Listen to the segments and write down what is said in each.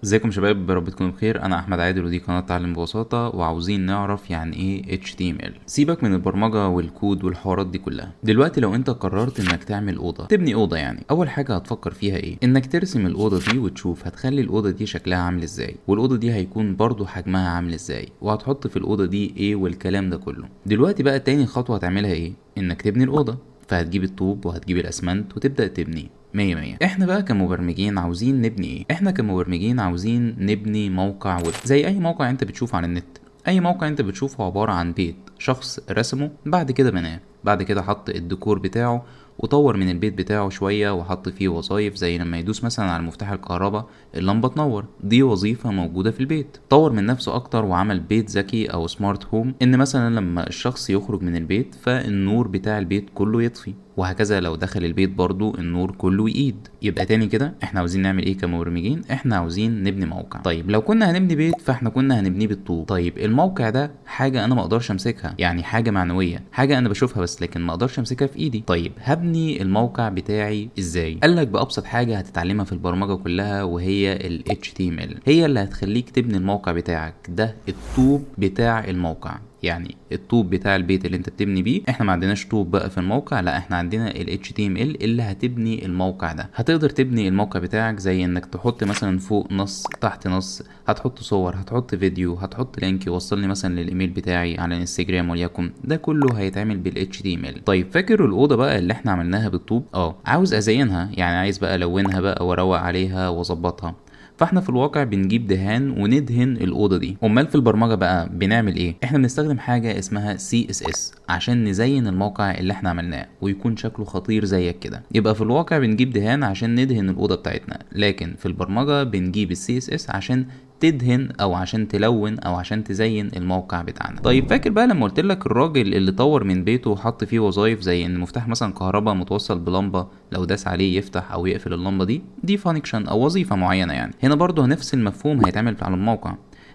ازيكم شباب، رب تكونوا بخير. انا احمد عادل ودي قناه تعلم ببساطه، وعاوزين نعرف يعني ايه HTML. سيبك من البرمجه والكود والحوارات دي كلها. دلوقتي لو انت قررت انك تعمل اوضه، تبني اوضه، يعني اول حاجه هتفكر فيها ايه؟ انك ترسم الاوضه دي وتشوف هتخلي الاوضه دي شكلها عامل ازاي، والاوضه دي هيكون برضو حجمها عامل ازاي، وهتحط في الاوضه دي ايه والكلام ده كله. دلوقتي بقى تاني خطوه هتعملها ايه؟ انك تبني الاوضه. فهتجيب الطوب وهتجيب الاسمنت وتبدأ تبني مية مية. احنا بقى كمبرمجين عاوزين نبني ايه؟ احنا كمبرمجين عاوزين نبني موقع ويب، زي اي موقع انت بتشوفه على النت. اي موقع انت بتشوفه عبارة عن بيت شخص رسمه، بعد كده بناه، بعد كده حط الديكور بتاعه وطور من البيت بتاعه شوية وحط فيه وظايف، زي لما يدوس مثلا على مفتاح الكهرباء اللمبة تنور، دي وظيفة موجودة في البيت. طور من نفسه اكتر وعمل بيت ذكي او سمارت هوم، ان مثلا لما الشخص يخرج من البيت فالنور بتاع البيت كله يطفي، وهكذا لو دخل البيت برضو النور كله يقيد. يبقى تاني كده احنا عاوزين نعمل ايه كمبرمجين؟ احنا عاوزين نبني موقع. طيب لو كنا هنبني بيت فاحنا كنا هنبنيه بالطوب. طيب الموقع ده حاجة انا ما اقدرش امسكها، يعني حاجة معنوية، حاجة انا بشوفها بس لكن ما اقدرش امسكها في ايدي. طيب هبني الموقع بتاعي ازاي؟ قالك بابسط حاجة هتتعلمها في البرمجة كلها، وهي ال HTML، هي اللي هتخليك تبني الموقع بتاعك ده. الطوب بتاع الموقع، يعني الطوب بتاع البيت اللي انت بتبني بيه. احنا ما عندناش طوب بقى في الموقع، لا احنا عندنا ال HTML اللي هتبني الموقع ده. هتقدر تبني الموقع بتاعك زي انك تحط مثلا فوق نص تحت نص، هتحط صور، هتحط فيديو، هتحط لينك يوصلني مثلا للايميل بتاعي على الانستجرام وليكن. ده كله هيتعمل بال HTML. طيب فاكر الاوضه بقى اللي احنا عملناها بالطوب؟ عاوز ازينها، يعني عايز بقى الونها بقى واروق عليها واظبطها. فاحنا في الواقع بنجيب دهان وندهن الاوضه دي. امال في البرمجه بقى بنعمل ايه؟ احنا بنستخدم حاجه اسمها CSS عشان نزين الموقع اللي احنا عملناه ويكون شكله خطير زيك كده. يبقى في الواقع بنجيب دهان عشان ندهن الاوضه بتاعتنا، لكن في البرمجه بنجيب ال CSS عشان تدهن او عشان تلون او عشان تزين الموقع بتاعنا. طيب فاكر بقى لما قلت لك الراجل اللي طور من بيته وحط فيه وظايف، زي ان مفتاح مثلا كهرباء متوصل بلمبه لو داس عليه يفتح او يقفل اللمبه دي فانكشن او وظيفه معينه. يعني هنا برضو نفس المفهوم هيتعمل على الموقع.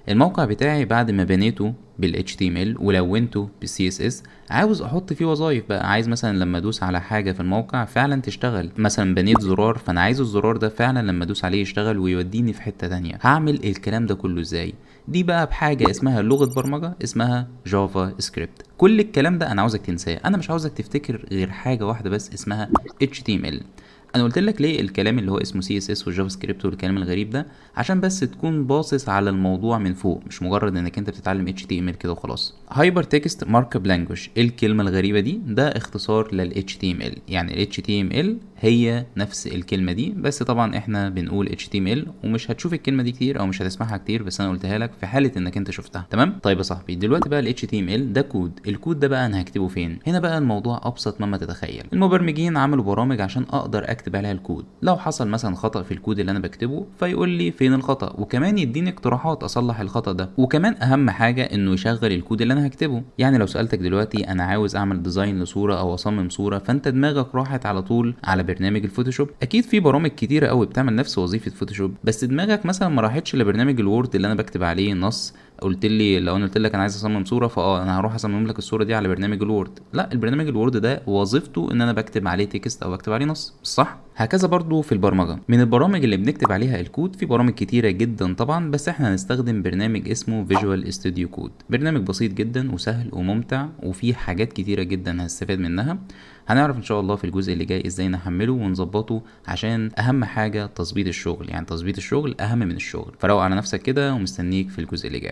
الموقع بتاعي بعد ما بنيته بال HTML ولونته بال CSS، عاوز احط فيه وظايف بقى. عايز مثلا لما ادوس على حاجه في الموقع فعلا تشتغل. مثلا بنيت زرار، فانا عايز الزرار ده فعلا لما ادوس عليه يشتغل ويوديني في حته تانية. هعمل الكلام ده كله ازاي؟ دي بقى بحاجه اسمها لغه برمجه اسمها جافا سكريبت. كل الكلام ده انا عاوزك تنساه، انا مش عاوزك تفتكر غير حاجه واحده بس اسمها HTML. انا قلت لك ليه الكلام اللي هو اسمه CSS والجافا سكريبت والكلام الغريب ده؟ عشان بس تكون باصص على الموضوع من فوق، مش مجرد انك انت بتتعلم HTML كده وخلاص. هايبر تكست مارك اب لانجوج، ايه الكلمه الغريبه دي؟ ده اختصار لل HTML. يعني ال HTML هي نفس الكلمه دي، بس طبعا احنا بنقول HTML ومش هتشوف الكلمه دي كتير او مش هتسمعها كتير، بس انا قلتها لك في حاله انك انت شفتها. تمام؟ طيب يا صاحبي، دلوقتي بقى ال HTML ده كود. الكود ده بقى انا هكتبه فين؟ هنا بقى الموضوع ابسط مما تتخيل. المبرمجين عملوا برامج عشان اقدر اكتب عليها الكود. لو حصل مثلا خطأ في الكود اللي انا بكتبه فيقول لي فين الخطأ، وكمان يديني اقتراحات اصلح الخطأ ده. وكمان اهم حاجة انه يشغل الكود اللي انا هكتبه. يعني لو سألتك دلوقتي انا عاوز اعمل ديزاين لصورة او اصمم صورة، فانت دماغك راحت على طول على برنامج الفوتوشوب. اكيد في برامج كتيرة قوي بتعمل نفس وظيفة فوتوشوب، بس دماغك مثلا ما راحتش لبرنامج الوورد اللي انا بكتب عليه نص. قلت لي لو انا قلت لك انا عايز اصمم صوره، انا هروح اصمم لك الصوره دي على برنامج الوورد. لا، البرنامج الوورد ده وظيفته ان انا بكتب عليه تكست او بكتب عليه نص، صح؟ هكذا برضو في البرمجه. من البرامج اللي بنكتب عليها الكود في برامج كتيره جدا طبعا، بس احنا هنستخدم برنامج اسمه فيجوال ستوديو كود. برنامج بسيط جدا وسهل وممتع وفيه حاجات كتيره جدا هنستفاد منها. هنعرف ان شاء الله في الجزء اللي جاي ازاي نحمله ونظبطه، عشان اهم حاجه تظبيط الشغل. يعني تظبيط الشغل اهم من الشغل. فروق على نفسك كده ومستنيك في الجزء اللي جاي.